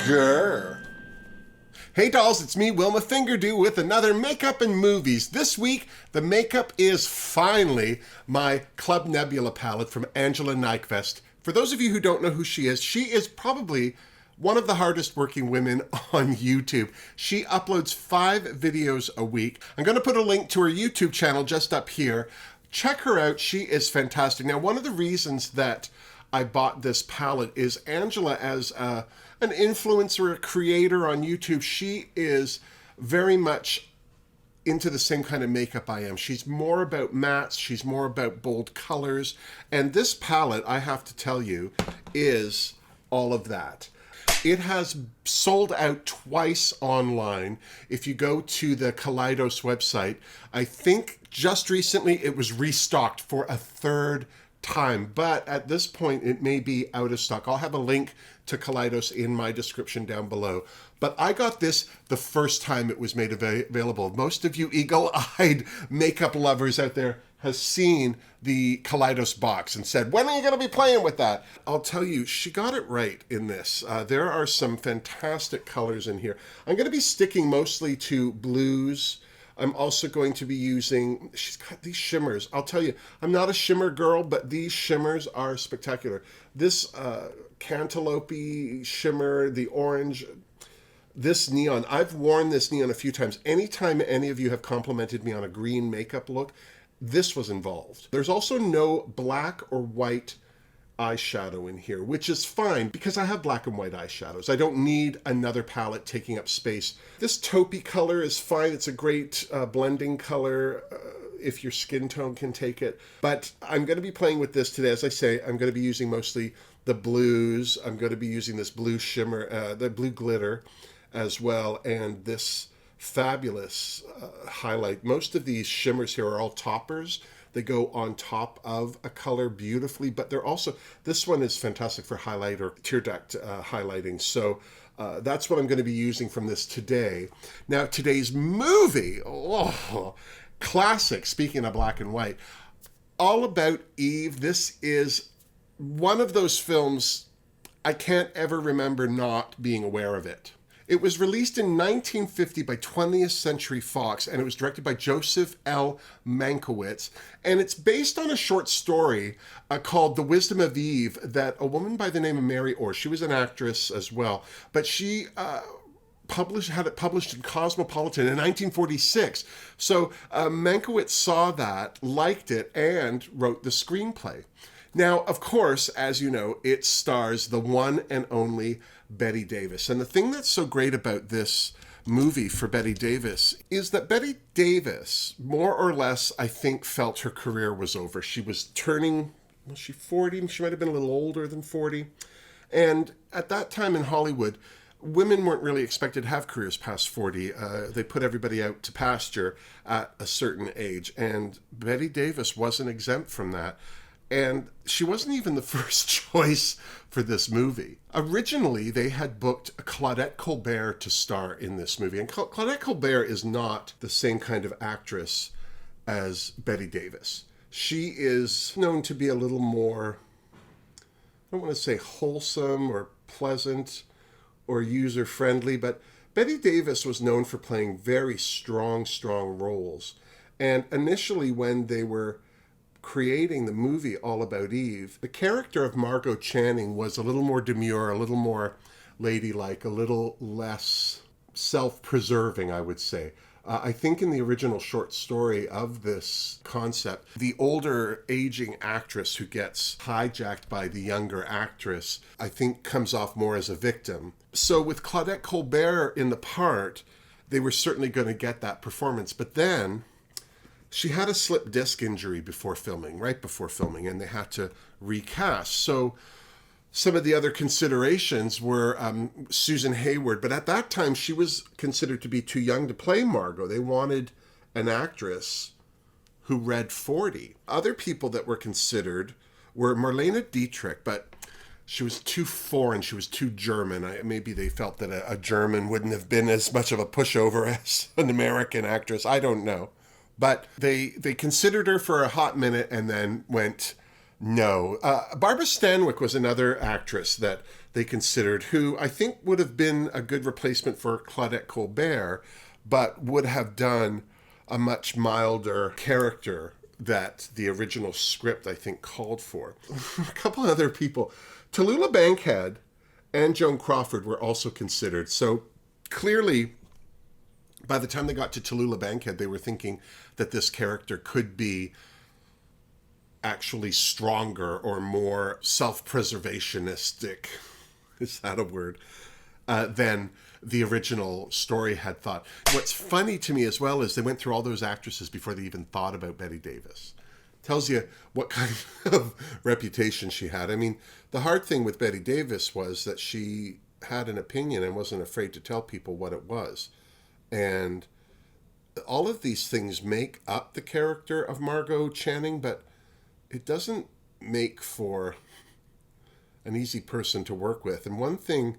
Grr. Hey dolls, it's me, Wilma Fingerdoo, with another Makeup and Movies. This week, the makeup is finally my Club Nebula palette from Angelica Nyqvist. For those of you who don't know who she is probably one of the hardest working women on YouTube. She uploads 5 videos a week. I'm going to put a link to her YouTube channel just up here. Check her out. She is fantastic. Now, one of the reasons that I bought this palette is Angela, as an influencer, a creator on YouTube, she is very much into the same kind of makeup I am. She's more about mattes, she's more about bold colors, and this palette, I have to tell you, is all of that. It has sold out twice online. If you go to the Kaleidos website, I think just recently it was restocked for a third time, but at this point it may be out of stock. I'll have a link to Kaleidos in my description down below. But I got this the first time it was made available. Most of you eagle-eyed makeup lovers out there has seen the Kaleidos box and said, when are you going to be playing with that? I'll tell you, she got it right in this. There are some fantastic colors in here. I'm going to be sticking mostly to blues. I'm also going to be using, she's got these shimmers. I'll tell you, I'm not a shimmer girl, but these shimmers are spectacular. This cantaloupe shimmer, the orange, this neon. I've worn this neon a few times. Anytime any of you have complimented me on a green makeup look, this was involved. There's also no black or white eyeshadow in here, which is fine because I have black and white eyeshadows. I don't need another palette taking up space. This taupey color is fine. It's a great blending color if your skin tone can take it. But I'm going to be playing with this today. As I say, I'm going to be using mostly the blues. I'm going to be using this blue shimmer, the blue glitter as well, and this fabulous highlight. Most of these shimmers here are all toppers. They go on top of a color beautifully, but they're also, this one is fantastic for highlight or tear duct highlighting. So that's what I'm going to be using from this today. Now, today's movie, classic, speaking of black and white, All About Eve. This is one of those films I can't ever remember not being aware of it. It was released in 1950 by 20th Century Fox, and it was directed by Joseph L. Mankiewicz. And it's based on a short story called The Wisdom of Eve that a woman by the name of Mary Orr, she was an actress as well, but she had it published in Cosmopolitan in 1946. So Mankiewicz saw that, liked it, and wrote the screenplay. Now, of course, as you know, it stars the one and only Bette Davis. And the thing that's so great about this movie for Bette Davis is that Bette Davis, more or less, I think, felt her career was over. She was turning, was she 40? She might have been a little older than 40. And at that time in Hollywood, women weren't really expected to have careers past 40. They put everybody out to pasture at a certain age. And Bette Davis wasn't exempt from that. And she wasn't even the first choice for this movie. Originally, they had booked Claudette Colbert to star in this movie. And Claudette Colbert is not the same kind of actress as Bette Davis. She is known to be a little more, I don't want to say wholesome or pleasant or user-friendly, but Bette Davis was known for playing very strong roles. And initially, when they were creating the movie All About Eve, the character of Margo Channing was a little more demure, a little more ladylike, a little less self-preserving, I would say. I think in the original short story of this concept, the older aging actress who gets hijacked by the younger actress, I think comes off more as a victim. So with Claudette Colbert in the part, they were certainly going to get that performance. But then she had a slip disc injury right before filming, and they had to recast. So some of the other considerations were Susan Hayward, but at that time she was considered to be too young to play Margo. They wanted an actress who read 40. Other people that were considered were Marlene Dietrich, but she was too foreign, she was too German. Maybe they felt that a German wouldn't have been as much of a pushover as an American actress. I don't know. But they considered her for a hot minute and then went No. Barbara Stanwyck was another actress that they considered who I think would have been a good replacement for Claudette Colbert, but would have done a much milder character that the original script, I think, called for. A couple of other people. Tallulah Bankhead and Joan Crawford were also considered. So clearly, by the time they got to Tallulah Bankhead, they were thinking that this character could be actually stronger or more self-preservationistic, is that a word, than the original story had thought. What's funny to me as well is they went through all those actresses before they even thought about Bette Davis. Tells you what kind of reputation she had. I mean, the hard thing with Bette Davis was that she had an opinion and wasn't afraid to tell people what it was. And all of these things make up the character of Margo Channing, but it doesn't make for an easy person to work with. And one thing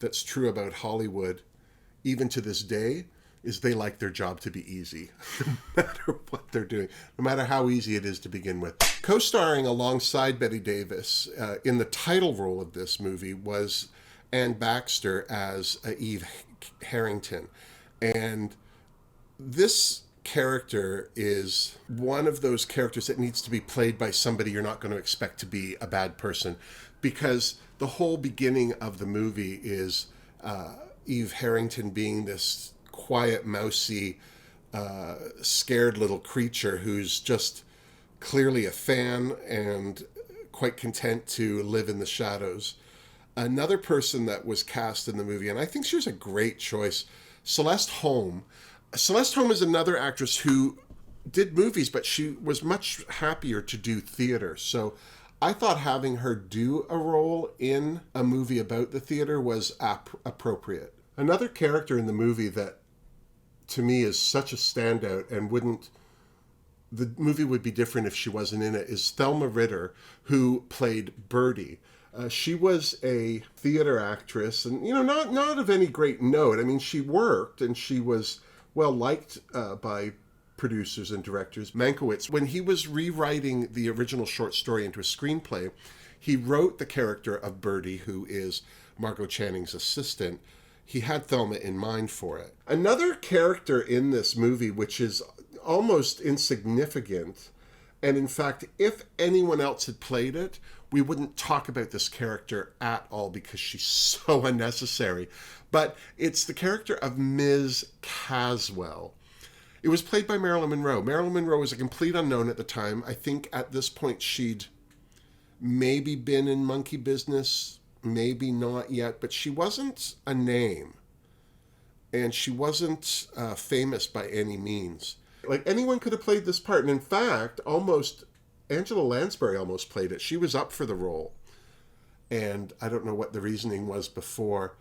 that's true about Hollywood, even to this day, is they like their job to be easy, no matter what they're doing, no matter how easy it is to begin with. Co-starring alongside Bette Davis in the title role of this movie was Anne Baxter as Eve Harrington. And this character is one of those characters that needs to be played by somebody you're not going to expect to be a bad person, because the whole beginning of the movie is Eve Harrington being this quiet, mousy, scared little creature who's just clearly a fan and quite content to live in the shadows. Another person that was cast in the movie, and I think she was a great choice, Celeste Holm. Celeste Holm is another actress who did movies, but she was much happier to do theater. So I thought having her do a role in a movie about the theater was appropriate. Another character in the movie that to me is such a standout and the movie would be different if she wasn't in it, is Thelma Ritter, who played Birdie. She was a theater actress and, not of any great note. I mean, she worked and she was well liked by producers and directors. Mankiewicz, when he was rewriting the original short story into a screenplay, he wrote the character of Birdie, who is Margo Channing's assistant. He had Thelma in mind for it. Another character in this movie, which is almost insignificant, and in fact, if anyone else had played it, we wouldn't talk about this character at all because she's so unnecessary. But it's the character of Ms. Caswell. It was played by Marilyn Monroe. Marilyn Monroe was a complete unknown at the time. I think at this point she'd maybe been in monkey business, maybe not yet, but she wasn't a name. And she wasn't famous by any means. Like, anyone could have played this part. And in fact, Angela Lansbury almost played it. She was up for the role. And I don't know what the reasoning was before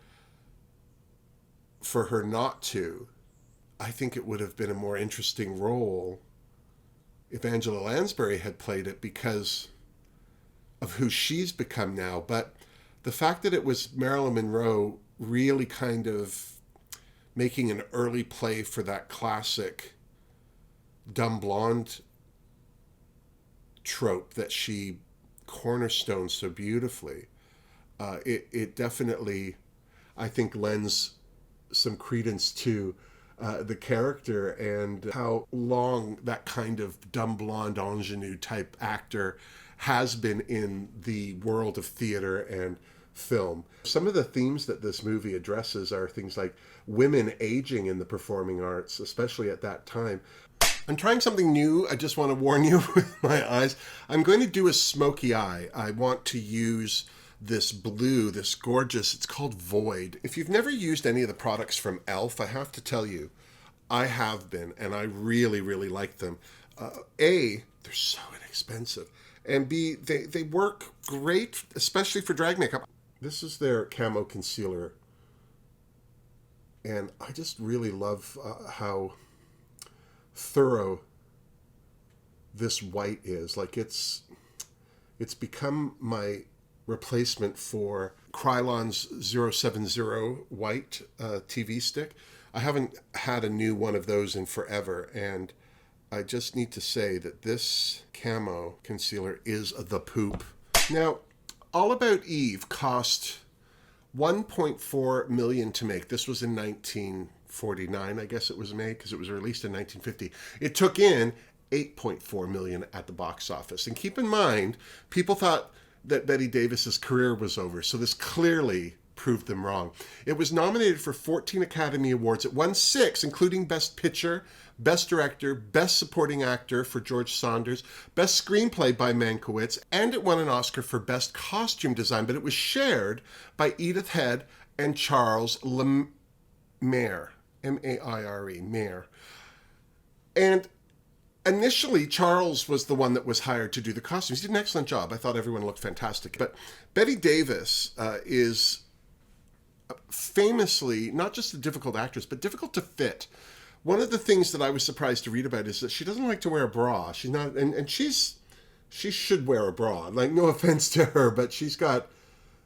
for her not to. I think it would have been a more interesting role if Angela Lansbury had played it because of who she's become now. But the fact that it was Marilyn Monroe really kind of making an early play for that classic dumb blonde trope that she cornerstones so beautifully, it definitely, I think, lends some credence to the character and how long that kind of dumb blonde ingenue type actor has been in the world of theater and film. Some of the themes that this movie addresses are things like women aging in the performing arts, especially at that time. I'm trying something new. I just want to warn you with my eyes. I'm going to do a smoky eye. I want to use this blue, this gorgeous, it's called Void. If you've never used any of the products from e.l.f., I have to tell you, I have been, and I really, really like them. A, they're so inexpensive. And B, they work great, especially for drag makeup. This is their camo concealer. And I just really love how thorough this white is. Like, it's become my replacement for Krylon's 070 white TV stick. I haven't had a new one of those in forever, and I just need to say that this camo concealer is the poop. Now, All About Eve cost $1.4 million to make. This was in 1949, I guess it was made, because it was released in 1950. It took in $8.4 million at the box office. And keep in mind, people thought that Bette Davis's career was over, so this clearly proved them wrong. It was nominated for 14 Academy Awards. It won 6, including Best Picture, Best Director, Best Supporting Actor for George Saunders, Best Screenplay by Mankiewicz, and it won an Oscar for Best Costume Design, but it was shared by Edith Head and Charles Lemaire, M-A-I-R-E, Maire. And initially, Charles was the one that was hired to do the costumes. He did an excellent job. I thought everyone looked fantastic. But Bette Davis is famously not just a difficult actress, but difficult to fit. One of the things that I was surprised to read about is that she doesn't like to wear a bra. She's not, and she should wear a bra. Like, no offense to her, but she's got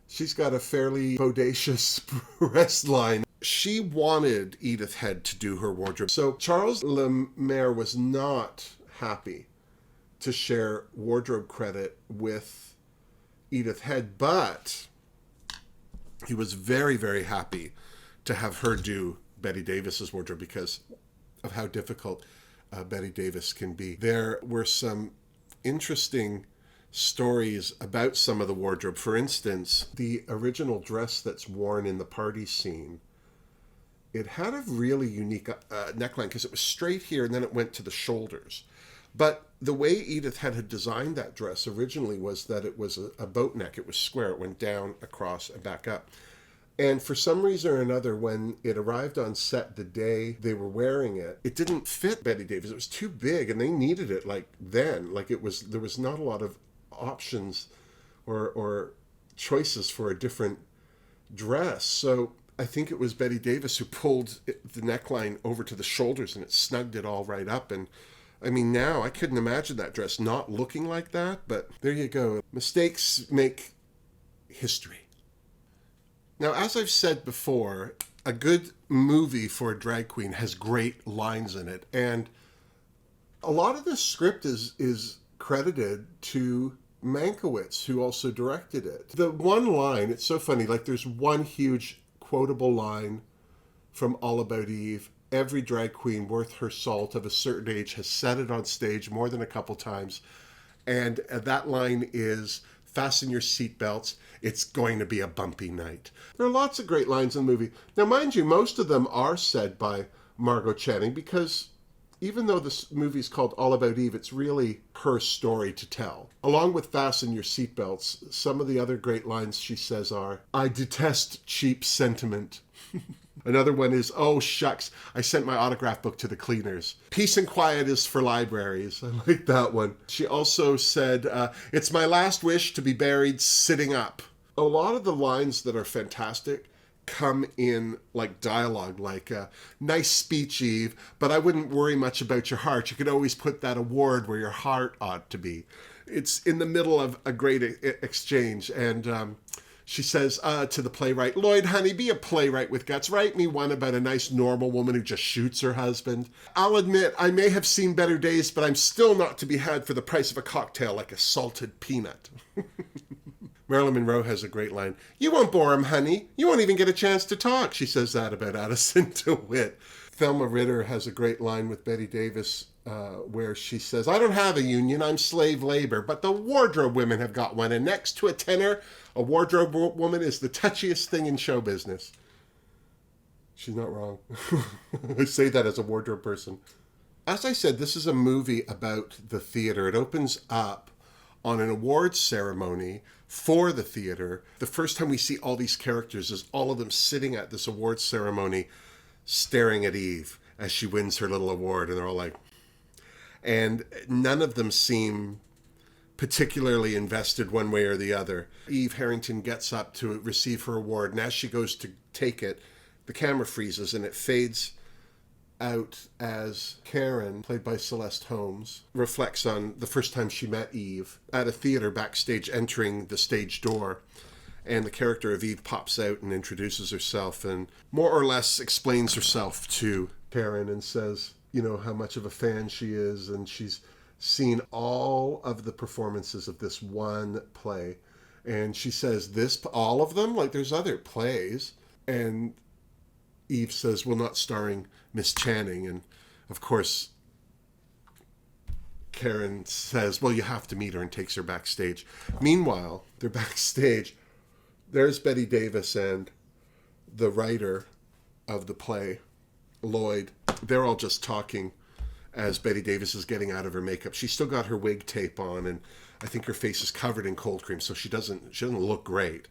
a fairly bodacious breast line. She wanted Edith Head to do her wardrobe. So Charles Lemaire was not happy to share wardrobe credit with Edith Head, but he was very, very happy to have her do Bette Davis's wardrobe because of how difficult Bette Davis can be. There were some interesting stories about some of the wardrobe. For instance, the original dress that's worn in the party scene, it had a really unique neckline because it was straight here and then it went to the shoulders. But the way Edith had designed that dress originally was that it was a boat neck. It was square. It went down, across, and back up. And for some reason or another, when it arrived on set the day they were wearing it, it didn't fit Bette Davis. It was too big, and they needed it like then. Like there was not a lot of options or choices for a different dress. So I think it was Bette Davis who pulled the neckline over to the shoulders, and it snugged it all right up. And I mean, now I couldn't imagine that dress not looking like that, but there you go. Mistakes make history. Now, as I've said before, a good movie for a drag queen has great lines in it, and a lot of this script is credited to Mankiewicz, who also directed it. The one line, it's so funny, like there's one huge quotable line from All About Eve. Every drag queen worth her salt of a certain age has said it on stage more than a couple times, and that line is, "Fasten your seatbelts, it's going to be a bumpy night." There are lots of great lines in the movie. Now, mind you, most of them are said by Margo Channing because even though this movie is called All About Eve, it's really her story to tell. Along with "Fasten your seatbelts," some of the other great lines she says are, "I detest cheap sentiment." Another one is, "Oh, shucks, I sent my autograph book to the cleaners. Peace and quiet is for libraries." I like that one. She also said, "It's my last wish to be buried sitting up." A lot of the lines that are fantastic come in like dialogue, like, "Nice speech, Eve, but I wouldn't worry much about your heart. You could always put that award where your heart ought to be." It's in the middle of a great exchange, and she says to the playwright, "Lloyd, honey, be a playwright with guts. Write me one about a nice normal woman who just shoots her husband. I'll admit I may have seen better days, but I'm still not to be had for the price of a cocktail like a salted peanut." Marilyn Monroe has a great line. "You won't bore him, honey. You won't even get a chance to talk." She says that about Addison DeWitt. Thelma Ritter has a great line with Bette Davis where she says, "I don't have a union, I'm slave labor, but the wardrobe women have got one, and next to a tenor, a wardrobe woman is the touchiest thing in show business." She's not wrong. I say that as a wardrobe person. As I said, this is a movie about the theater. It opens up on an awards ceremony for the theater. The first time we see all these characters is all of them sitting at this awards ceremony staring at Eve as she wins her little award, and they're all like, and none of them seem particularly invested one way or the other. Eve Harrington gets up to receive her award, and as she goes to take it, the camera freezes and it fades out as Karen, played by Celeste Holmes, reflects on the first time she met Eve at a theater backstage, entering the stage door. And the character of Eve pops out and introduces herself and more or less explains herself to Karen and says, how much of a fan she is, and she's seen all of the performances of this one play. And she says, all of them? Like, there's other plays. And Eve says, well, not starring Miss Channing. And of course, Karen says, well, you have to meet her, and takes her backstage. Meanwhile, they're backstage. There's Bette Davis and the writer of the play, Lloyd. They're all just talking as Bette Davis is getting out of her makeup. She's still got her wig tape on, and I think her face is covered in cold cream, so she doesn't look great.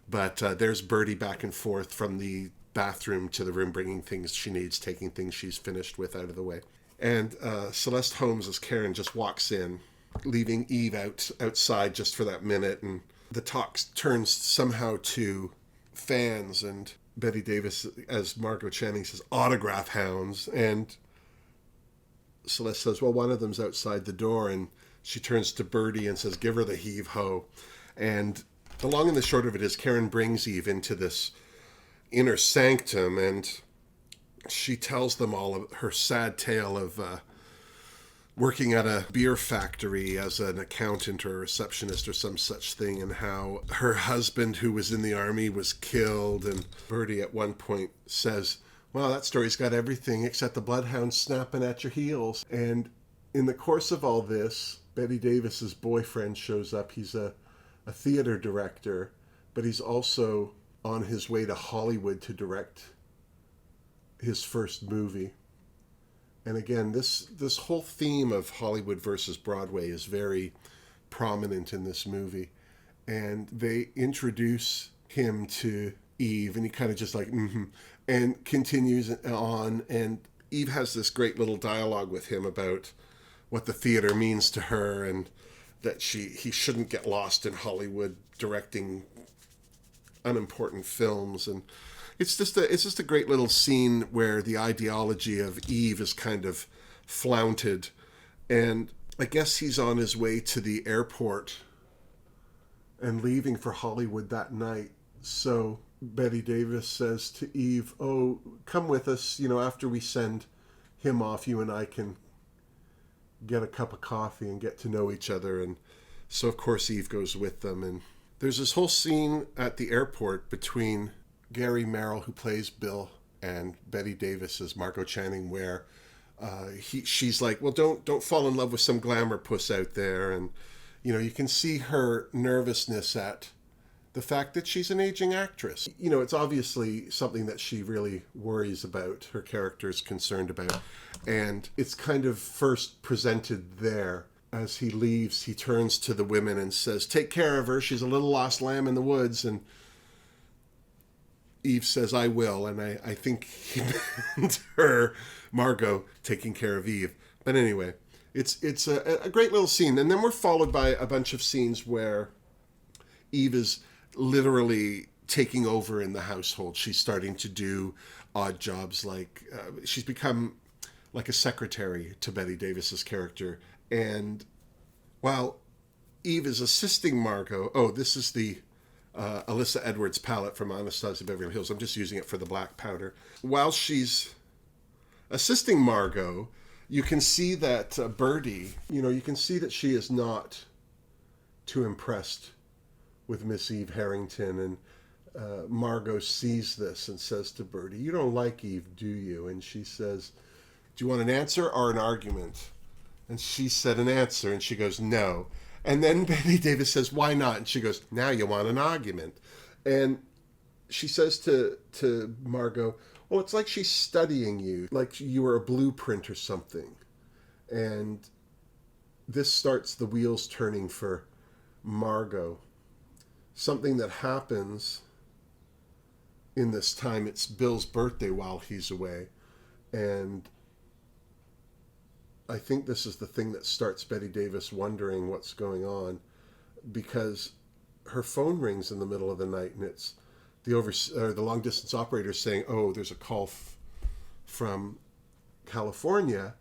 But there's Bertie back and forth from the bathroom to the room, bringing things she needs, taking things she's finished with out of the way. And Celeste Holmes as Karen just walks in, leaving Eve outside just for that minute, and the talk turns somehow to fans, and Bette Davis, as Margo Channing says, autograph hounds. And Celeste says, well, one of them's outside the door, and she turns to Bertie and says, give her the heave-ho. And the long and the short of it is, Karen brings Eve into this inner sanctum, and she tells them all of her sad tale of working at a beer factory as an accountant or a receptionist or some such thing, and how her husband, who was in the army, was killed. And Bertie at one point says, well, that story's got everything except the bloodhound snapping at your heels. And in the course of all this, Bette Davis's boyfriend shows up. He's a theater director, but he's also on his way to Hollywood to direct his first movie. And again, this whole theme of Hollywood versus Broadway is very prominent in this movie. And they introduce him to Eve, and he kind of just like, and continues on. And Eve has this great little dialogue with him about what the theater means to her, and that he shouldn't get lost in Hollywood directing unimportant films. And it's just a great little scene where the ideology of Eve is kind of flaunted. And I guess he's on his way to the airport and leaving for Hollywood that night. So Bette Davis says to Eve, oh, come with us, after we send him off, you and I can get a cup of coffee and get to know each other. And so of course Eve goes with them. And there's this whole scene at the airport between Gary Merrill, who plays Bill, and Bette Davis as Margo Channing, where she's like, well, don't fall in love with some glamour puss out there. And you can see her nervousness at the fact that she's an aging actress. It's obviously something that she really worries about, her character is concerned about. And it's kind of first presented there. As he leaves, he turns to the women and says, take care of her, she's a little lost lamb in the woods. And Eve says, I will. And I think he meant her, Margo, taking care of Eve. But anyway, it's a great little scene. And then we're followed by a bunch of scenes where Eve is literally taking over in the household. She's starting to do odd jobs, like she's become like a secretary to Bette Davis's character. And while Eve is assisting Margo, this is the Alyssa Edwards palette from Anastasia Beverly Hills. I'm just using it for the black powder. While she's assisting Margo, you can see that Bertie, you can see that she is not too impressed with Miss Eve Harrington. And Margo sees this and says to Bertie, you don't like Eve, do you? And she says, do you want an answer or an argument? And she said an answer, and she goes, no. And then Bette Davis says, why not? And she goes, now you want an argument. And she says to Margo, well, it's like she's studying you, like you were a blueprint or something. And this starts the wheels turning for Margo. Something that happens in this time, it's Bill's birthday while he's away. And I think this is the thing that starts Bette Davis wondering what's going on, because her phone rings in the middle of the night, and it's the long distance operator saying, oh, there's a call from California.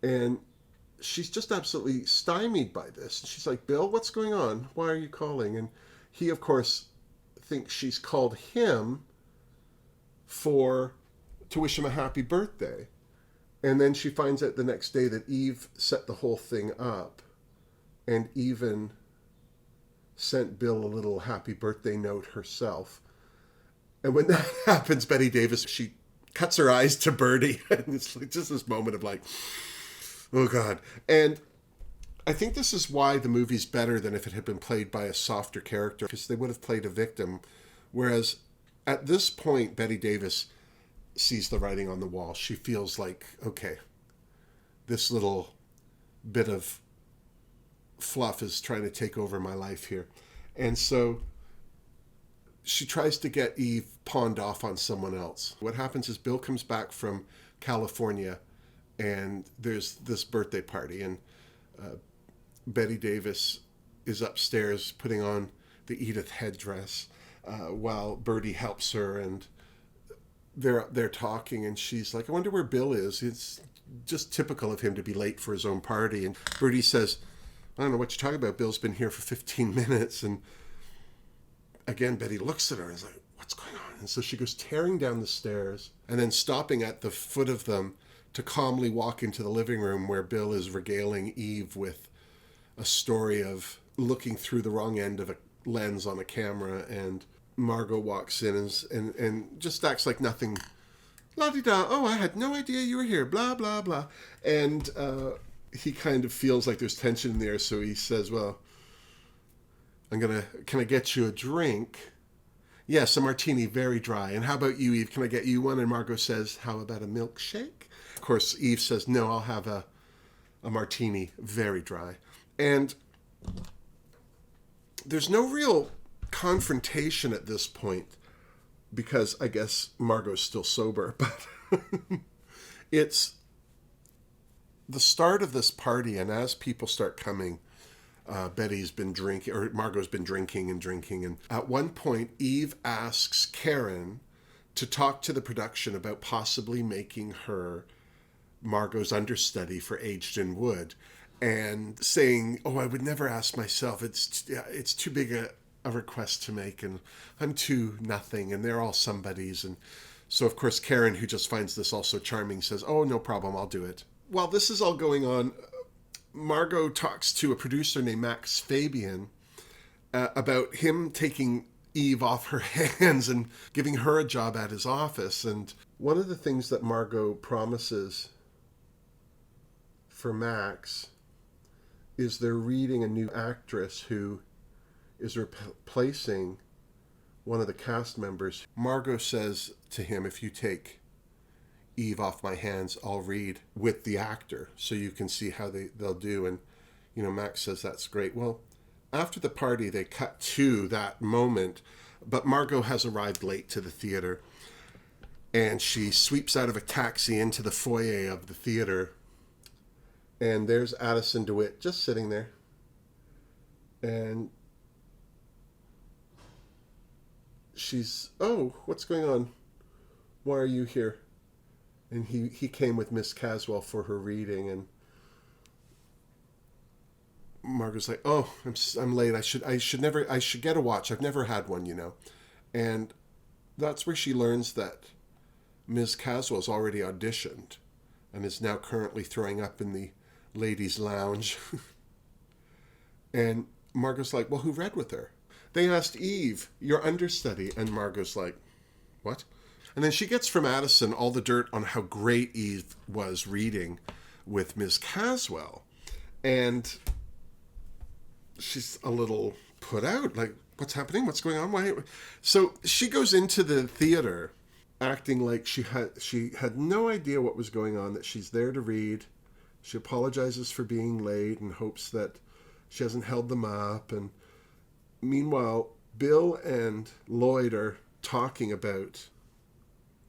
And she's just absolutely stymied by this. And she's like, Bill, what's going on? Why are you calling? And he, of course, thinks she's called him to wish him a happy birthday. And then she finds out the next day that Eve set the whole thing up and even sent Bill a little happy birthday note herself. And when that happens, Bette Davis, she cuts her eyes to Birdie. And it's like just this moment of like, oh God. And I think this is why the movie's better than if it had been played by a softer character, because they would have played a victim. Whereas at this point, Bette Davis sees the writing on the wall. She feels like, okay, this little bit of fluff is trying to take over my life here. And so she tries to get Eve pawned off on someone else. What happens is Bill comes back from California and there's this birthday party, and Bette Davis is upstairs putting on the Edith headdress while Birdie helps her, and they're talking, and she's like, I wonder where Bill is. It's just typical of him to be late for his own party. And Birdie says, I don't know what you're talking about. Bill's been here for 15 minutes. And again, Bette looks at her and is like, what's going on? And so she goes tearing down the stairs and then stopping at the foot of them to calmly walk into the living room where Bill is regaling Eve with a story of looking through the wrong end of a lens on a camera. And Margo walks in and just acts like nothing. La-di-da, oh, I had no idea you were here, blah, blah, blah. And he kind of feels like there's tension in there, so he says, well, can I get you a drink? Yes, a martini, very dry. And how about you, Eve? Can I get you one? And Margo says, how about a milkshake? Of course, Eve says, no, I'll have a martini, very dry. And there's no real confrontation at this point because I guess Margo's still sober, but it's the start of this party, and as people start coming, Betty's been drinking, or Margo's been drinking, and at one point Eve asks Karen to talk to the production about possibly making her Margo's understudy for Aged in Wood, and saying, oh, I would never ask myself, it's too big a request to make, and I'm too nothing, and they're all somebodies. And so of course Karen, who just finds this also charming, says, oh, no problem, I'll do it. While this is all going on, Margo talks to a producer named Max Fabian about him taking Eve off her hands and giving her a job at his office. And one of the things that Margo promises for Max is they're reading a new actress who is replacing one of the cast members. Margo says to him, if you take Eve off my hands, I'll read with the actor so you can see how they'll do. And Max says that's great. Well, after the party they cut to that moment, but Margo has arrived late to the theater, and she sweeps out of a taxi into the foyer of the theater, and there's Addison DeWitt just sitting there, and she's, oh, what's going on? Why are you here? And he came with Miss Caswell for her reading, and Margo's like, oh, I'm late. I should get a watch. I've never had one, And that's where she learns that Ms. Caswell's already auditioned and is now currently throwing up in the ladies' lounge. And Margo's like, well, who read with her? They asked Eve, your understudy. And Margo's like, what? And then she gets from Addison all the dirt on how great Eve was reading with Ms. Caswell. And she's a little put out, like, what's happening? What's going on? Why? So she goes into the theater acting like she had no idea what was going on, that she's there to read. She apologizes for being late and hopes that she hasn't held them up. And meanwhile, Bill and Lloyd are talking about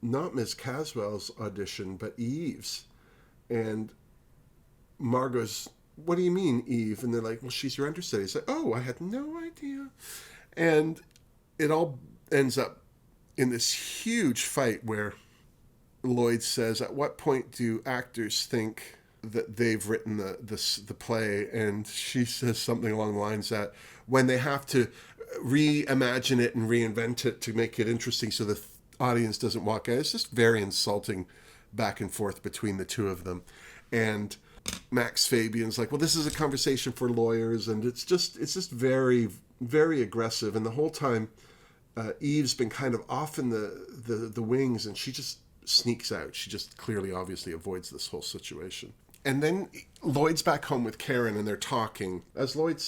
not Ms. Caswell's audition, but Eve's. And Margo's, what do you mean, Eve? And they're like, well, she's your understudy. It's like, oh, I had no idea. And it all ends up in this huge fight where Lloyd says, at what point do actors think that they've written the play? And she says something along the lines that when they have to reimagine it and reinvent it to make it interesting so the audience doesn't walk out. It's just very insulting back and forth between the two of them. And Max Fabian's like, well, this is a conversation for lawyers, and it's just very, very aggressive. And the whole time, Eve's been kind of off in the wings, and she just sneaks out. She just clearly, obviously avoids this whole situation. And then Lloyd's back home with Karen, and they're talking. As Lloyd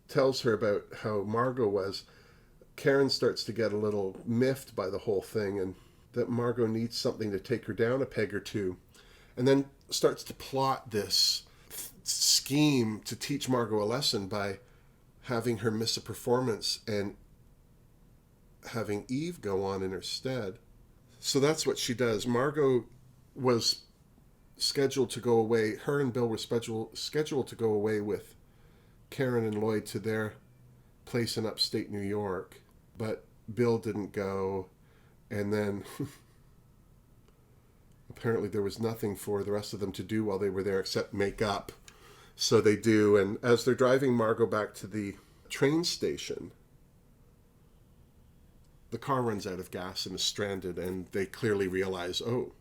tells her about how Margo was, Karen starts to get a little miffed by the whole thing, and that Margo needs something to take her down a peg or two. And then starts to plot this scheme to teach Margo a lesson by having her miss a performance and having Eve go on in her stead. So that's what she does. Margo was scheduled to go away. Her and Bill were scheduled to go away with Karen and Lloyd to their place in upstate New York. But Bill didn't go. And then apparently there was nothing for the rest of them to do while they were there except make up. So they do. And as they're driving Margo back to the train station, the car runs out of gas and is stranded, and they clearly realize, oh,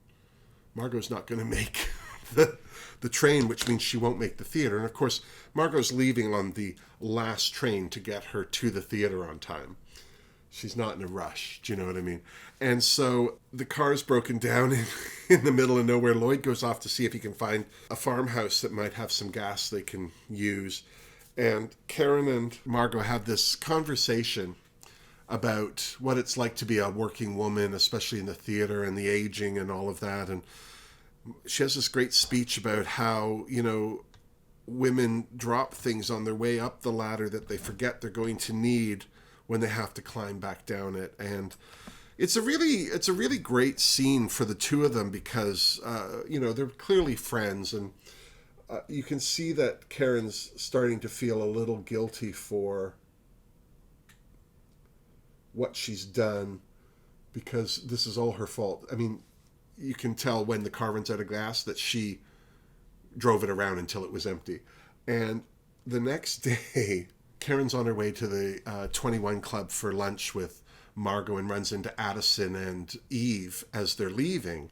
Margo's not going to make the train, which means she won't make the theater. And of course, Margo's leaving on the last train to get her to the theater on time. She's not in a rush, do you know what I mean? And so the car's broken down in the middle of nowhere. Lloyd goes off to see if he can find a farmhouse that might have some gas they can use. And Karen and Margo have this conversation about what it's like to be a working woman, especially in the theater, and the aging and all of that. And she has this great speech about how, women drop things on their way up the ladder that they forget they're going to need when they have to climb back down it. And it's a really great scene for the two of them because, they're clearly friends, and you can see that Karen's starting to feel a little guilty for what she's done because this is all her fault. I mean, you can tell when the car runs out of gas that she drove it around until it was empty. And the next day, Karen's on her way to the 21 Club for lunch with Margo and runs into Addison and Eve as they're leaving.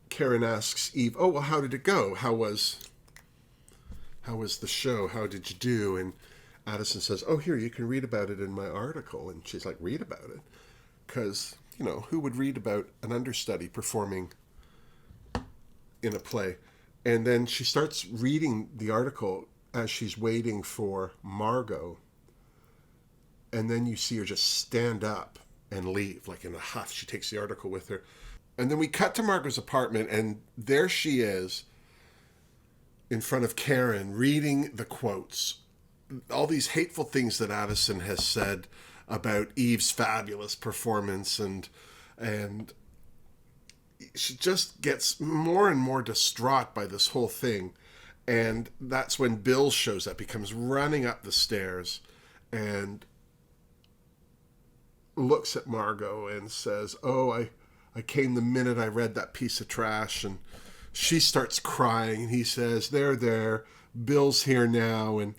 Karen asks Eve, oh, well, how did it go? How was the show? How did you do? And Addison says, oh, here, you can read about it in my article. And she's like, read about it? Because, who would read about an understudy performing in a play? And then she starts reading the article as she's waiting for Margo. And then you see her just stand up and leave, like in a huff. She takes the article with her. And then we cut to Margo's apartment, and there she is in front of Karen reading the quotes. All these hateful things that Addison has said about Eve's fabulous performance, and she just gets more and more distraught by this whole thing. And that's when Bill shows up. He comes running up the stairs and looks at Margo and says, oh, I came the minute I read that piece of trash. And she starts crying, and he says, there, Bill's here now. And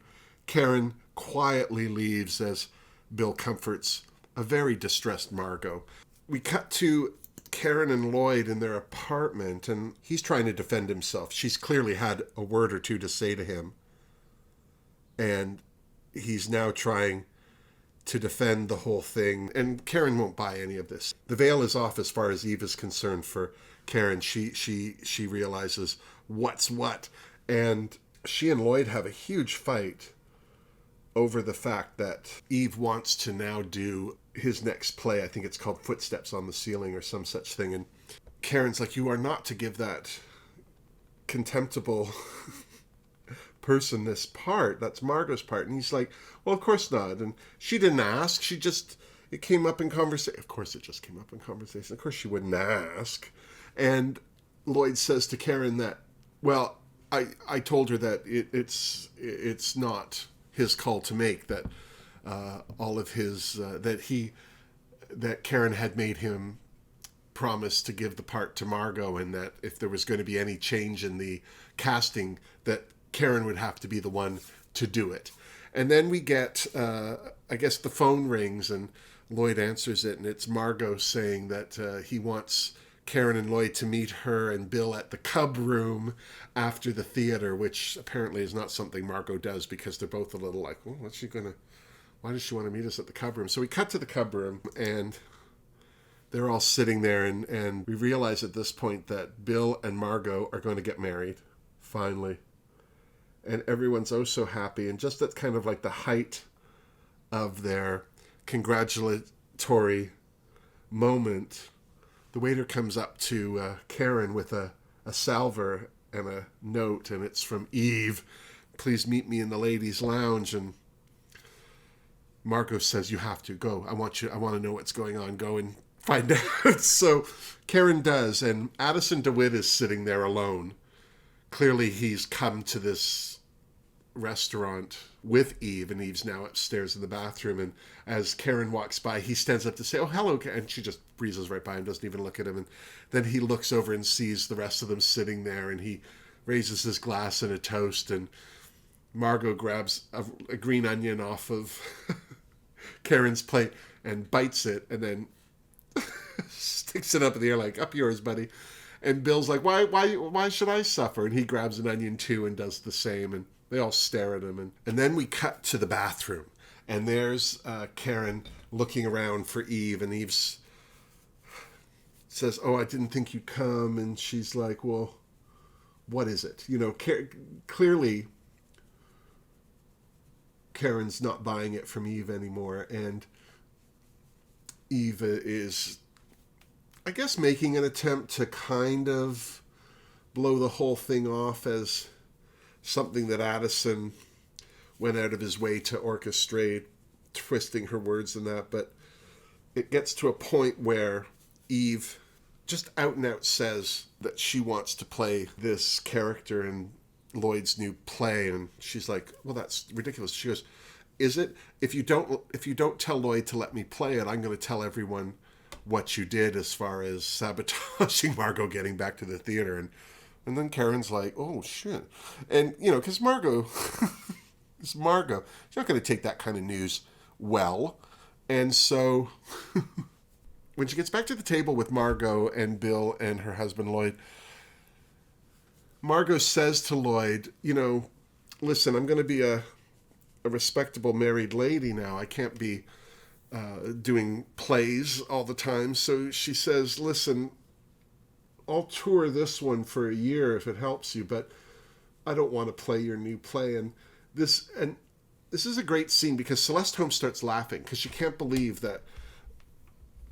Karen quietly leaves as Bill comforts a very distressed Margo. We cut to Karen and Lloyd in their apartment, and he's trying to defend himself. She's clearly had a word or two to say to him, and he's now trying to defend the whole thing. And Karen won't buy any of this. The veil is off as far as Eve is concerned for Karen. She realizes what's what, and she and Lloyd have a huge fight over the fact that Eve wants to now do his next play. I think it's called Footsteps on the Ceiling or some such thing. And Karen's like, you are not to give that contemptible person this part. That's Margo's part. And he's like, well, of course not. And she didn't ask. It came up in conversation. Of course it just came up in conversation. Of course she wouldn't ask. And Lloyd says to Karen that, well, I told her that it's not his call to make, that all of his that Karen had made him promise to give the part to Margo, and that if there was going to be any change in the casting, that Karen would have to be the one to do it. And then we get, I guess the phone rings and Lloyd answers it, and it's Margo saying that he wants Karen and Lloyd to meet her and Bill at the Cub Room after the theater, which apparently is not something Margo does because they're both a little like, well, why does she want to meet us at the Cub Room? So we cut to the Cub Room and they're all sitting there, and we realize at this point that Bill and Margo are going to get married, finally. And everyone's oh so happy. And just at kind of like the height of their congratulatory moment, the waiter comes up to Karen with a salver and a note, and it's from Eve. Please meet me in the ladies' lounge. And Margo says, you have to go. I want to know what's going on. Go and find out. So Karen does, and Addison DeWitt is sitting there alone. Clearly he's come to this restaurant with Eve, and Eve's now upstairs in the bathroom. And as Karen walks by, he stands up to say, oh, hello, and she just breezes right by him, doesn't even look at him. And then he looks over and sees the rest of them sitting there, and he raises his glass and a toast, and Margo grabs a green onion off of Karen's plate and bites it, and then sticks it up in the air like, up yours, buddy. And Bill's like, why should I suffer? And he grabs an onion too and does the same, and they all stare at him. And then we cut to the bathroom, and there's Karen looking around for Eve, and Eve says, oh, I didn't think you'd come. And she's like, well, what is it? You know, clearly Karen's not buying it from Eve anymore, and Eve is, I guess, making an attempt to kind of blow the whole thing off as something that Addison went out of his way to orchestrate, twisting her words and that. But it gets to a point where Eve just out and out says that she wants to play this character in Lloyd's new play, and she's like, well, that's ridiculous. She goes, is it? If you don't tell Lloyd to let me play it, I'm going to tell everyone what you did as far as sabotaging Margo getting back to the theater. And then Karen's like, oh shit. And you know, because Margo is Margo, she's not going to take that kind of news well. And so when she gets back to the table with Margo and Bill and her husband Lloyd, Margo says to Lloyd, you know, listen, I'm going to be a respectable married lady now. I can't be doing plays all the time. So she says, listen, I'll tour this one for a year if it helps you, but I don't want to play your new play. And this is a great scene because Celeste Holmes starts laughing because she can't believe that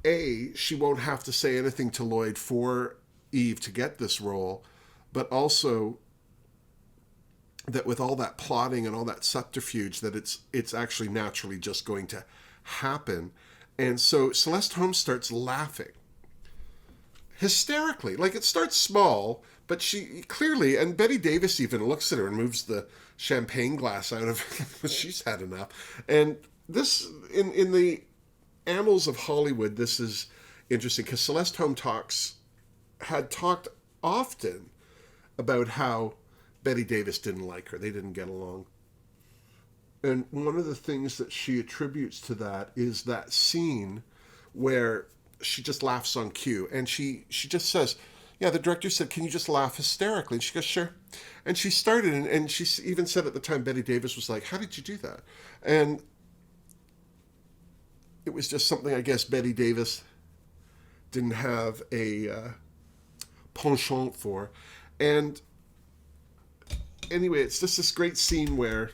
she won't have to say anything to Lloyd for Eve to get this role, but also that with all that plotting and all that subterfuge, that it's actually naturally just going to happen. And so Celeste Holmes starts laughing hysterically. Like, it starts small, but she clearly, and Bette Davis even looks at her and moves the champagne glass out of it. She's had enough. And this, in the annals of Hollywood, this is interesting because Celeste Holmes had talked often about how Bette Davis didn't like her. They didn't get along. And one of the things that she attributes to that is that scene where she just laughs on cue. And she just says, yeah, the director said, can you just laugh hysterically? And she goes, sure. And she started, and she even said at the time, Bette Davis was like, how did you do that? And it was just something, I guess, Bette Davis didn't have a penchant for. And anyway, it's just this great scene where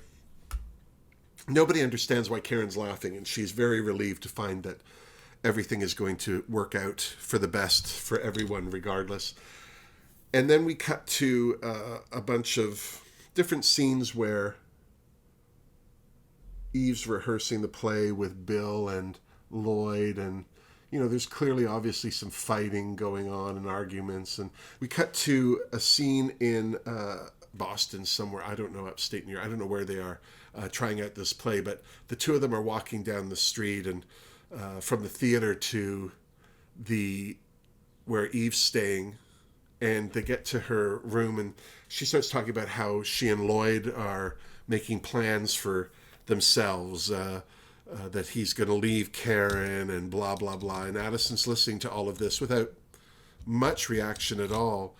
nobody understands why Karen's laughing, and she's very relieved to find that everything is going to work out for the best for everyone regardless. And then we cut to a bunch of different scenes where Eve's rehearsing the play with Bill and Lloyd, and you know, there's clearly obviously some fighting going on and arguments. And we cut to a scene in Boston somewhere, I don't know, upstate New York, I don't know where they are, trying out this play, but the two of them are walking down the street, and from the theater to where Eve's staying, and they get to her room, and she starts talking about how she and Lloyd are making plans for themselves, that he's going to leave Karen and blah, blah, blah. And Addison's listening to all of this without much reaction at all.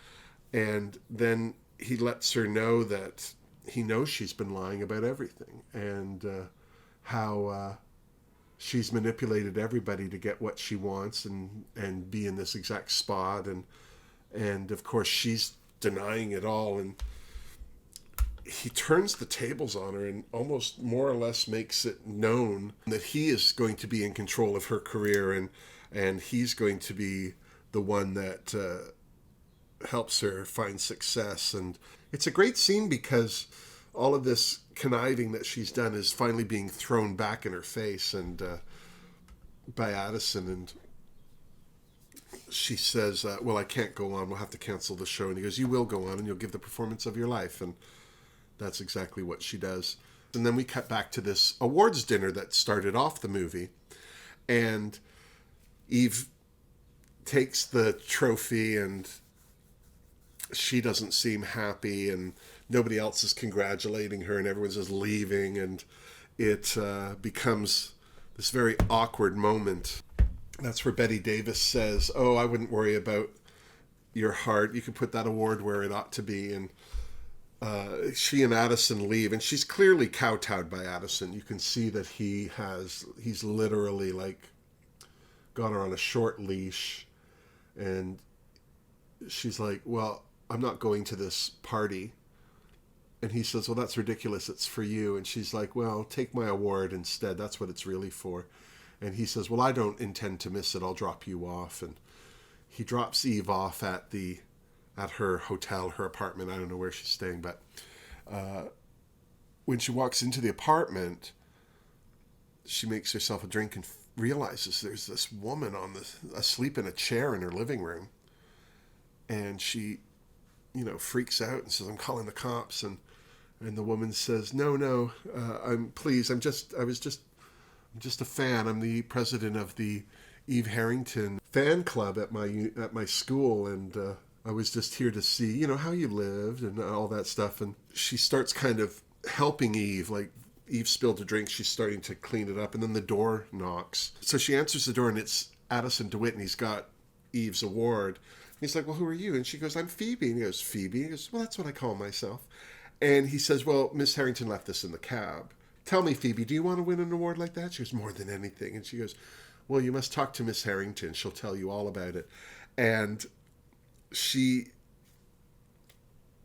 And then he lets her know that he knows she's been lying about everything, and how she's manipulated everybody to get what she wants and be in this exact spot. And of course she's denying it all. And he turns the tables on her and almost more or less makes it known that he is going to be in control of her career, and he's going to be the one that helps her find success. And it's a great scene because all of this conniving that she's done is finally being thrown back in her face and by Addison. And she says, well, I can't go on. We'll have to cancel the show. And he goes, you will go on and you'll give the performance of your life. And that's exactly what she does. And then we cut back to this awards dinner that started off the movie. And Eve takes the trophy and she doesn't seem happy, and nobody else is congratulating her, and everyone's just leaving, and it becomes this very awkward moment. That's where Bette Davis says, oh, I wouldn't worry about your heart. You can put that award where it ought to be. And she and Addison leave, and she's clearly kowtowed by Addison. You can see that he's literally like got her on a short leash, and she's like, well, I'm not going to this party. And he says, well, that's ridiculous. It's for you. And she's like, well, take my award instead. That's what it's really for. And he says, well, I don't intend to miss it. I'll drop you off. And he drops Eve off at her hotel, her apartment. I don't know where she's staying, but when she walks into the apartment, she makes herself a drink and realizes there's this woman asleep in a chair in her living room. And she, freaks out and says, I'm calling the cops. And the woman says, no, I'm just a fan. I'm the president of the Eve Harrington fan club at my school, and I was just here to see, how you lived and all that stuff. And she starts kind of helping Eve, like Eve spilled a drink, she's starting to clean it up, and then the door knocks. So she answers the door, and it's Addison DeWitt, and he's got Eve's award. He's like, well, who are you? And she goes, I'm Phoebe. And he goes, Phoebe? He goes, well, that's what I call myself. And he says, well, Miss Harrington left this in the cab. Tell me, Phoebe, do you want to win an award like that? She goes, more than anything. And she goes, well, you must talk to Miss Harrington. She'll tell you all about it. And she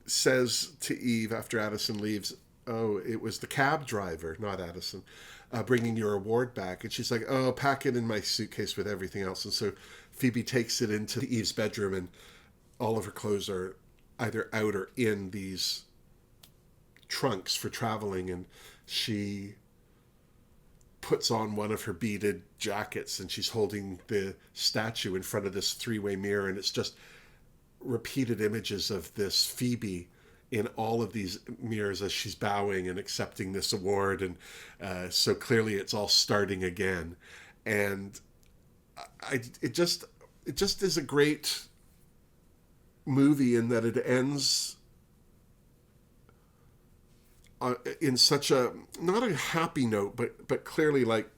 says to Eve after Addison leaves, oh, it was the cab driver, not Addison, bringing your award back. And she's like, oh, pack it in my suitcase with everything else. And so Phoebe takes it into Eve's bedroom, and all of her clothes are either out or in these trunks for traveling. And she puts on one of her beaded jackets, and she's holding the statue in front of this three-way mirror, and it's just repeated images of this Phoebe in all of these mirrors as she's bowing and accepting this award. And so clearly it's all starting again. And it just is a great movie in that it ends in such a, not a happy note, but clearly like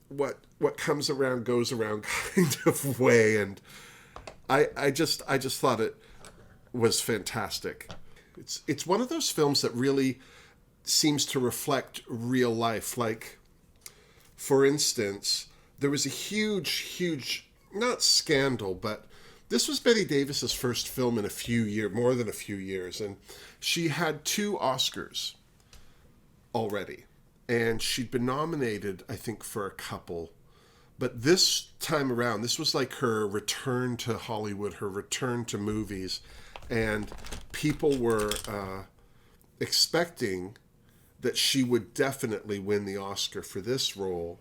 what comes around goes around kind of way. And I just thought it was fantastic. It's one of those films that really seems to reflect real life. Like, for instance, there was a huge, not scandal, but this was Bette Davis's first film in more than a few years. And she had 2 Oscars already. And she'd been nominated, I think, for a couple. But this time around, this was like her return to Hollywood, her return to movies. And people were expecting that she would definitely win the Oscar for this role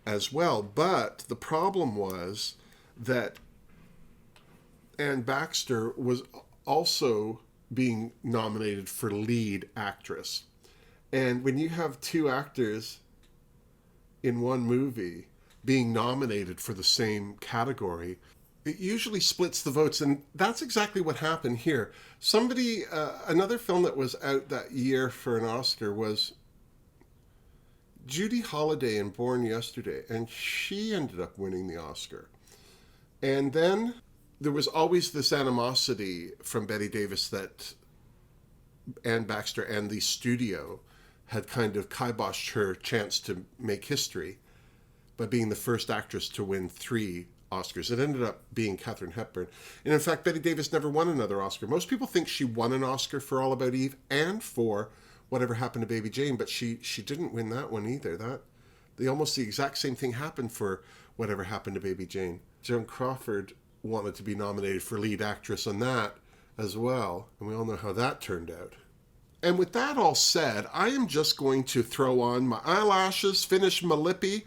as well. But the problem was that Anne Baxter was also being nominated for lead actress. And when you have 2 actors in one movie being nominated for the same category, it usually splits the votes. And that's exactly what happened here. Another film that was out that year for an Oscar was Judy Holliday in Born Yesterday, and she ended up winning the Oscar. And then there was always this animosity from Bette Davis that Anne Baxter and the studio had kind of kiboshed her chance to make history by being the first actress to win 3 Oscars. It ended up being Katharine Hepburn. And in fact, Bette Davis never won another Oscar. Most people think she won an Oscar for All About Eve and for Whatever Happened to Baby Jane, but she didn't win that one either. Almost the exact same thing happened for Whatever Happened to Baby Jane. Joan Crawford wanted to be nominated for lead actress on that as well, and we all know how that turned out. And with that all said, I am just going to throw on my eyelashes, finish my lippy,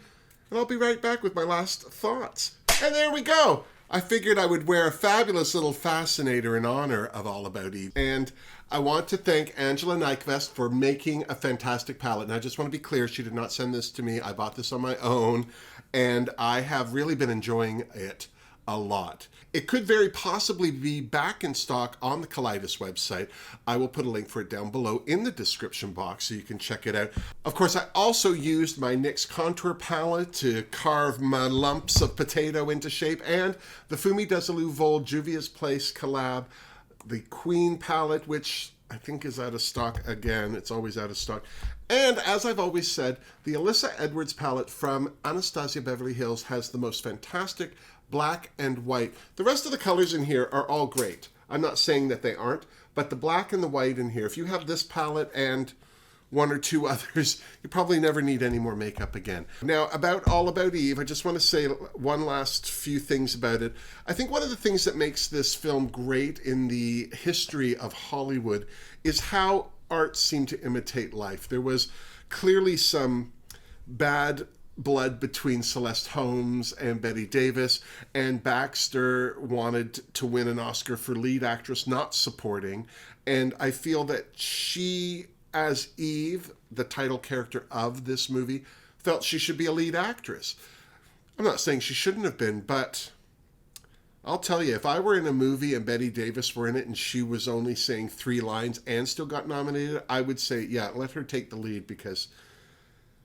and I'll be right back with my last thoughts. And there we go! I figured I would wear a fabulous little fascinator in honor of All About Eve. And I want to thank Angela Nyqvist for making a fantastic palette. And I just want to be clear, she did not send this to me. I bought this on my own, and I have really been enjoying it a lot. It could very possibly be back in stock on the Kaleidos website. I will put a link for it down below in the description box so you can check it out. Of course, I also used my NYX contour palette to carve my lumps of potato into shape, and the Fumi Desalu-Vold Juvia's Place collab, the Queen palette, which I think is out of stock again. It's always out of stock. And as I've always said, the Alyssa Edwards palette from Anastasia Beverly Hills has the most fantastic black and white. The rest of the colors in here are all great. I'm not saying that they aren't, but the black and the white in here, if you have this palette and 1 or 2 others, you probably never need any more makeup again. Now, about All About Eve, I just want to say one last few things about it. I think one of the things that makes this film great in the history of Hollywood is how art seemed to imitate life. There was clearly some bad blood between Celeste Holmes and Bette Davis, and Baxter wanted to win an Oscar for lead actress, not supporting. And I feel that she, as Eve, the title character of this movie, felt she should be a lead actress. I'm not saying she shouldn't have been, but I'll tell you, if I were in a movie and Bette Davis were in it and she was only saying 3 lines and still got nominated, I would say, yeah, let her take the lead because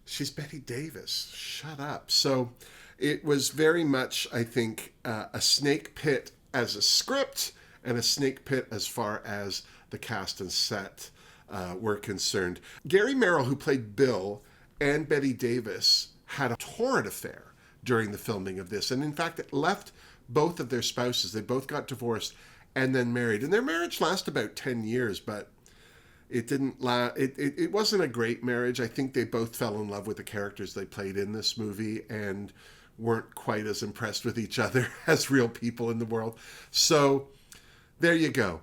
she's Bette Davis. Shut up. So it was very much, I think, a snake pit as a script and a snake pit as far as the cast and set were concerned. Gary Merrill, who played Bill, and Bette Davis had a torrid affair during the filming of this. And in fact, it left both of their spouses. They both got divorced and then married. And their marriage lasted about 10 years, but it didn't it wasn't a great marriage. I think they both fell in love with the characters they played in this movie and weren't quite as impressed with each other as real people in the world. So there you go.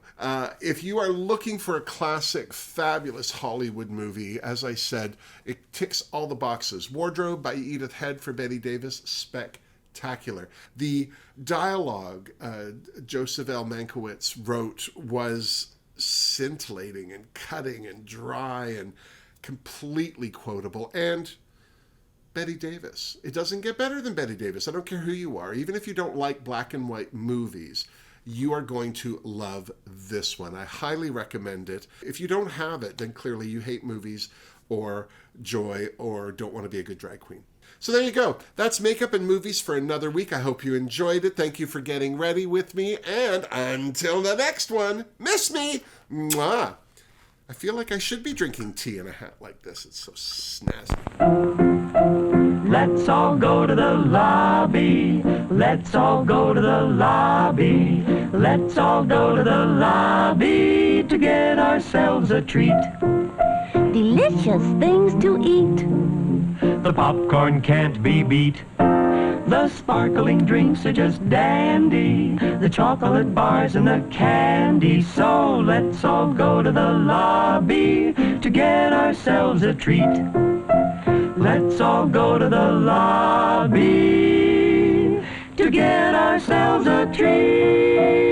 If you are looking for a classic, fabulous Hollywood movie, as I said, it ticks all the boxes. Wardrobe by Edith Head for Bette Davis, spectacular. The dialogue Joseph L. Mankiewicz wrote was scintillating and cutting and dry and completely quotable. And Bette Davis. It doesn't get better than Bette Davis. I don't care who you are. Even if you don't like black and white movies, you are going to love this one. I highly recommend it. If you don't have it, then clearly you hate movies or joy or don't want to be a good drag queen. So there you go. That's Makeup and Movies for another week. I hope you enjoyed it. Thank you for getting ready with me. And until the next one, miss me. Mwah. I feel like I should be drinking tea in a hat like this. It's so snazzy. Let's all go to the lobby. Let's all go to the lobby. Let's all go to the lobby to get ourselves a treat. Delicious things to eat. The popcorn can't be beat. The sparkling drinks are just dandy. The chocolate bars and the candy. So let's all go to the lobby to get ourselves a treat. Let's all go to the lobby to get ourselves a treat.